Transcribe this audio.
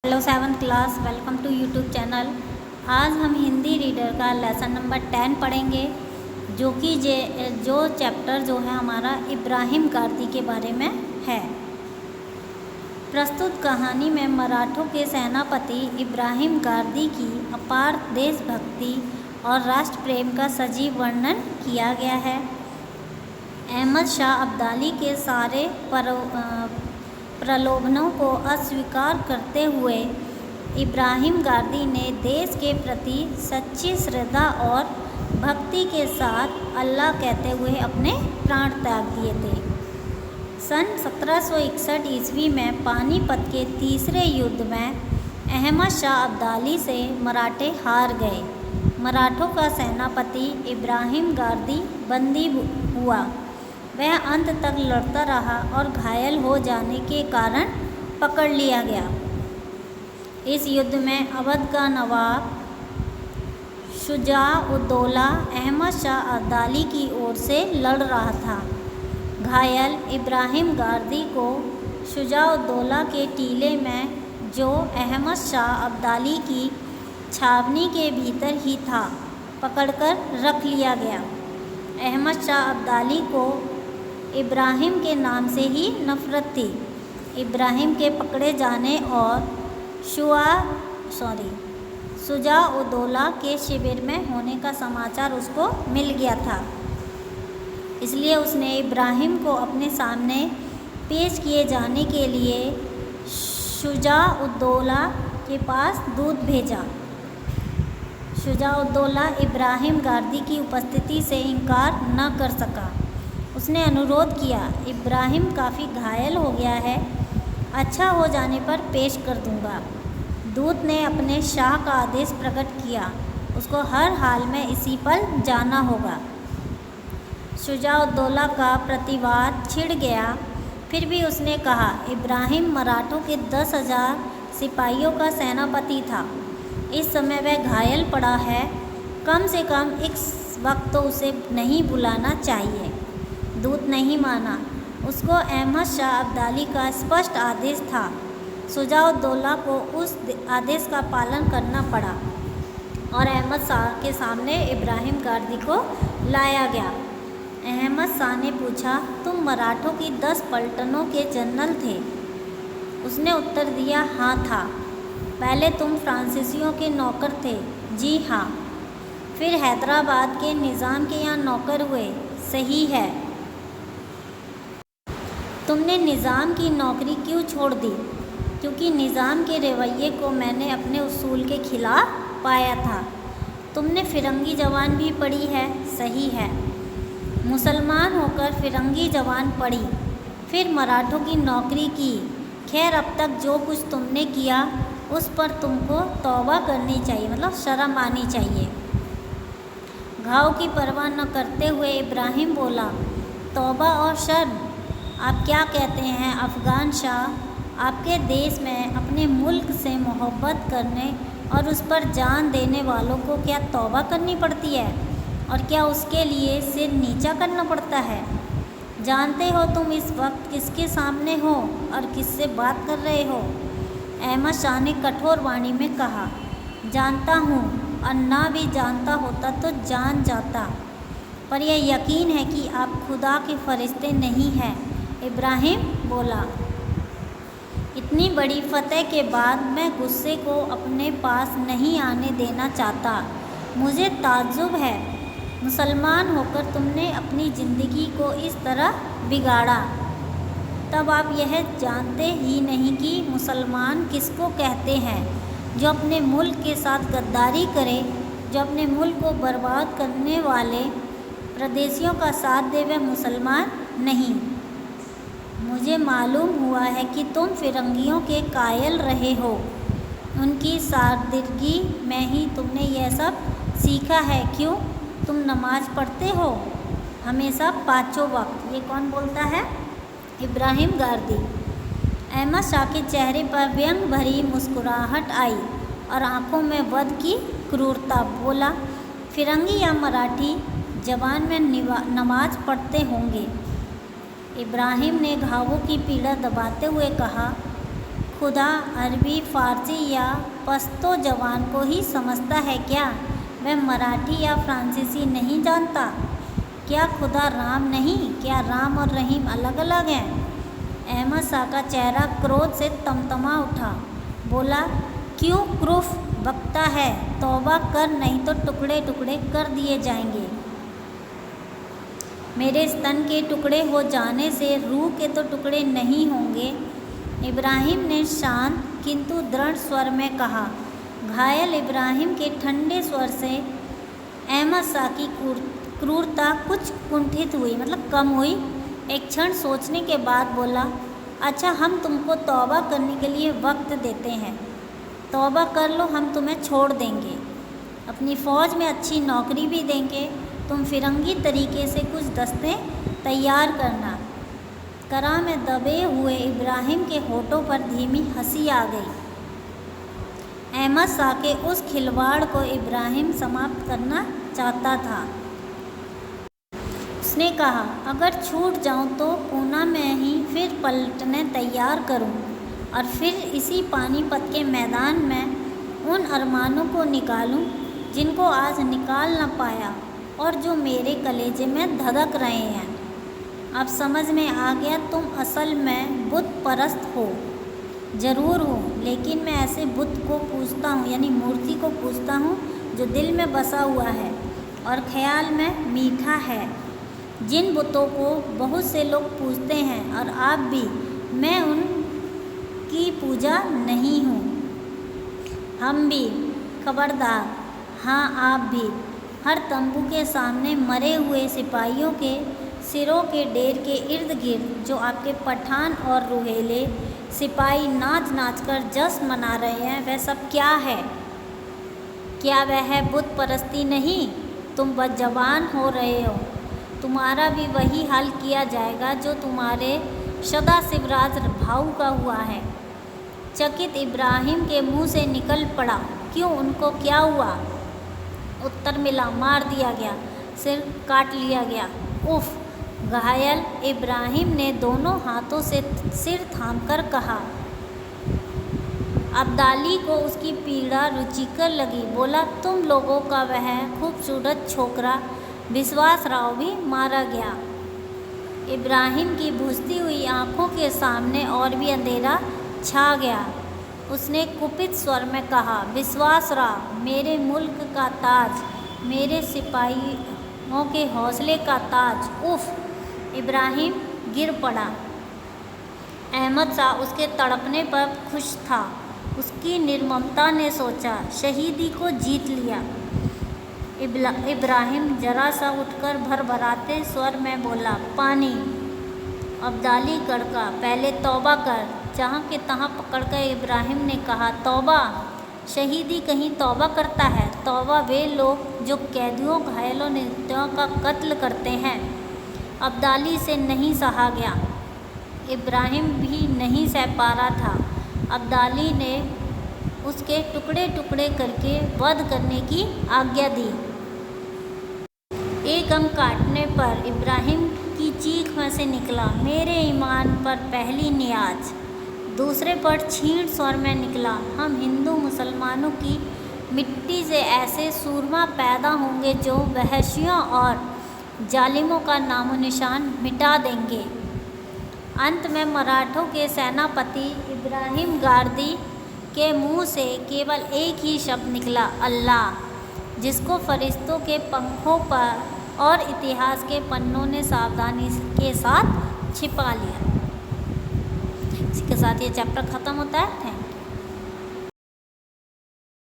Hello 7th class, welcome to YouTube channel. आज हम Hindi reader का लेसन नंबर 10 पढ़ेंगे, जो कि जो चैप्टर जो है हमारा इब्राहिम गारदी के बारे में है। प्रस्तुत कहानी में मराठों के सेनापति इब्राहिम गारदी की अपार देशभक्ति और राष्ट्र प्रेम का सजीव वर्णन किया गया है। अहमद शाह अब्दाली के सारे प्रलोभनों को अस्वीकार करते हुए इब्राहिम गारदी ने देश के प्रति सच्ची श्रद्धा और भक्ति के साथ अल्लाह कहते हुए अपने प्राण त्याग दिए थे। सन 1761 ईस्वी में पानीपत के तीसरे युद्ध में अहमद शाह अब्दाली से मराठे हार गए। मराठों का सेनापति इब्राहिम गारदी बंदी हुआ। वह अंत तक लड़ता रहा और घायल हो जाने के कारण पकड़ लिया गया। इस युद्ध में अवध का नवाब शुजा-उद-दौला अहमद शाह अब्दाली की ओर से लड़ रहा था। घायल इब्राहिम गारदी को शुजा-उद-दौला के टीले में, जो अहमद शाह अब्दाली की छावनी के भीतर ही था, पकड़कर रख लिया गया। अहमद शाह अब्दाली को इब्राहिम के नाम से ही नफरत थी। इब्राहिम के पकड़े जाने और शुजा-उद-दौला के शिविर में होने का समाचार उसको मिल गया था। इसलिए उसने इब्राहिम को अपने सामने पेश किए जाने के लिए शुजा-उद-दौला के पास दूत भेजा। शुजा-उद-दौला इब्राहिम गारदी की उपस्थिति से इनकार न कर सका। उसने अनुरोध किया, इब्राहिम काफ़ी घायल हो गया है, अच्छा हो जाने पर पेश कर दूंगा। दूत ने अपने शाह का आदेश प्रकट किया, उसको हर हाल में इसी पल जाना होगा। शुजा-उद-दौला का प्रतिवाद छिड़ गया, फिर भी उसने कहा, इब्राहिम मराठों के 10,000 सिपाहियों का सेनापति था। इस समय वह घायल पड़ा है, कम से कम इस वक्त तो उसे नहीं बुलाना चाहिए। दूत नहीं माना। उसको अहमद शाह अब्दाली का स्पष्ट आदेश था। शुजा-उद-दौला को उस आदेश का पालन करना पड़ा और अहमद शाह के सामने इब्राहिम गारदी को लाया गया। अहमद शाह ने पूछा, तुम मराठों की 10 पलटनों के जनरल थे? उसने उत्तर दिया, हाँ था। पहले तुम फ्रांसीसियों के नौकर थे? जी हाँ। फिर हैदराबाद के निज़ाम के यहाँ नौकर हुए? सही है। तुमने निज़ाम की नौकरी क्यों छोड़ दी? क्योंकि निज़ाम के रवैये को मैंने अपने उसूल के खिलाफ पाया था। तुमने फिरंगी जवान भी पढ़ी है? सही है। मुसलमान होकर फिरंगी जवान पढ़ी, फिर मराठों की नौकरी की। खैर, अब तक जो कुछ तुमने किया उस पर तुमको तौबा करनी चाहिए, मतलब शर्म आनी चाहिए। घाव की परवाह न करते हुए इब्राहिम बोला, तौबा और शर्म? आप क्या कहते हैं अफ़गान शाह? आपके देश में अपने मुल्क से मोहब्बत करने और उस पर जान देने वालों को क्या तौबा करनी पड़ती है, और क्या उसके लिए सिर नीचा करना पड़ता है? जानते हो तुम इस वक्त किसके सामने हो और किससे बात कर रहे हो? अहमद शाह ने कठोर वाणी में कहा, जानता हूँ, और ना भी जानता होता तो जान जाता, पर यह यकीन है कि आप खुदा के फरिश्ते नहीं हैं। इब्राहिम बोला, इतनी बड़ी फतह के बाद मैं गुस्से को अपने पास नहीं आने देना चाहता। मुझे ताज्जुब है, मुसलमान होकर तुमने अपनी ज़िंदगी को इस तरह बिगाड़ा। तब आप यह जानते ही नहीं कि मुसलमान किसको कहते हैं। जो अपने मुल्क के साथ गद्दारी करे, जो अपने मुल्क को बर्बाद करने वाले प्रदेशियों का साथ दे, वह मुसलमान नहीं। मुझे मालूम हुआ है कि तुम फिरंगियों के कायल रहे हो। उनकी सादगी में ही तुमने यह सब सीखा है। क्यों? तुम नमाज पढ़ते हो हमेशा 5 वक्त। ये कौन बोलता है? इब्राहिम गारदी। अहमद शाह के चेहरे पर व्यंग भरी मुस्कुराहट आई और आंखों में वध की क्रूरता। बोला, फिरंगी या मराठी जवान में नमाज पढ़ते होंगे। इब्राहिम ने घावों की पीड़ा दबाते हुए कहा, खुदा अरबी, फ़ारसी या पश्तो ज़बान को ही समझता है क्या? वह मराठी या फ्रांसीसी नहीं जानता? क्या खुदा राम नहीं? क्या राम और रहीम अलग अलग हैं? अहमद शाह का चेहरा क्रोध से तमतमा उठा। बोला, क्यों क्रूफ बकता है? तौबा कर, नहीं तो टुकड़े टुकड़े कर दिए जाएंगे। मेरे स्तन के टुकड़े हो जाने से रूह के तो टुकड़े नहीं होंगे। इब्राहिम ने शांत किंतु दृढ़ स्वर में कहा। घायल इब्राहिम के ठंडे स्वर से अहमद शाह की क्रूरता कुछ कुंठित हुई, मतलब कम हुई। एक क्षण सोचने के बाद बोला, अच्छा, हम तुमको तौबा करने के लिए वक्त देते हैं। तौबा कर लो, हम तुम्हें छोड़ देंगे, अपनी फ़ौज में अच्छी नौकरी भी देंगे। तुम फिरंगी तरीके से कुछ दस्ते तैयार करना। करा में दबे हुए इब्राहिम के होठों पर धीमी हंसी आ गई। अहमद शाह के उस खिलवाड़ को इब्राहिम समाप्त करना चाहता था। उसने कहा, अगर छूट जाऊं तो पूना में ही फिर पलटने तैयार करूं और फिर इसी पानीपत के मैदान में उन अरमानों को निकालूं जिनको आज निकाल न पाया और जो मेरे कलेजे में धधक रहे हैं। अब समझ में आ गया, तुम असल में बुत परस्त हो। ज़रूर हो, लेकिन मैं ऐसे बुत को पूजता हूँ, यानी मूर्ति को पूजता हूँ जो दिल में बसा हुआ है और ख्याल में मीठा है। जिन बुतों को बहुत से लोग पूजते हैं और आप भी, मैं उनकी पूजा नहीं हूँ। हम भी, खबरदार, हाँ आप भी। हर तंबू के सामने मरे हुए सिपाहियों के सिरों के ढेर के इर्द गिर्द जो आपके पठान और रुहेले सिपाही नाच नाच कर जश्न मना रहे हैं, वह सब क्या है? क्या वह है बुत परस्ती नहीं? तुम बदजबान हो रहे हो। तुम्हारा भी वही हाल किया जाएगा जो तुम्हारे सदा शिवराज भाऊ का हुआ है। चकित इब्राहिम के मुंह से निकल पड़ा, क्यों, उनको क्या हुआ? उत्तर मिला, मार दिया गया, सिर काट लिया गया। उफ! घायल इब्राहिम ने दोनों हाथों से सिर थामकर कहा। अब्दाली को उसकी पीड़ा रुचिकर लगी। बोला, तुम लोगों का वह खूबसूरत छोकरा विश्वासराव भी मारा गया। इब्राहिम की बुझती हुई आंखों के सामने और भी अंधेरा छा गया। उसने कुपित स्वर में कहा, विश्वासराव, मेरे मुल्क का ताज, मेरे सिपाहियों के हौसले का ताज। उफ! इब्राहिम गिर पड़ा। अहमद शाह उसके तड़पने पर खुश था। उसकी निर्ममता ने सोचा, शहीदी को जीत लिया। इब्राहिम जरा सा उठकर भरभराते स्वर में बोला, पानी। अब्दाली कड़का, पहले तौबा कर। जहाँ के तहाँ पकड़कर इब्राहिम ने कहा, तौबा? शहीदी कहीं तौबा करता है? तौबा वे लोग जो कैदियों, घायलों, निर्दोषों का कत्ल करते हैं। अब्दाली से नहीं सहा गया। इब्राहिम भी नहीं सह पा रहा था। अब्दाली ने उसके टुकड़े टुकड़े करके वध करने की आज्ञा दी। एक अंग काटने पर इब्राहिम की चीख में से निकला, मेरे ईमान पर पहली नियाज। दूसरे पर छीण स्वर में निकला, हम हिंदू मुसलमानों की मिट्टी से ऐसे सूरमा पैदा होंगे जो वहशियों और जालिमों का नामो निशान मिटा देंगे। अंत में मराठों के सेनापति इब्राहिम गारदी के मुंह से केवल एक ही शब्द निकला, अल्लाह, जिसको फरिश्तों के पंखों पर और इतिहास के पन्नों ने सावधानी के साथ छिपा लिया। इसी के साथ ये चैप्टर ख़त्म होता है। Thank you.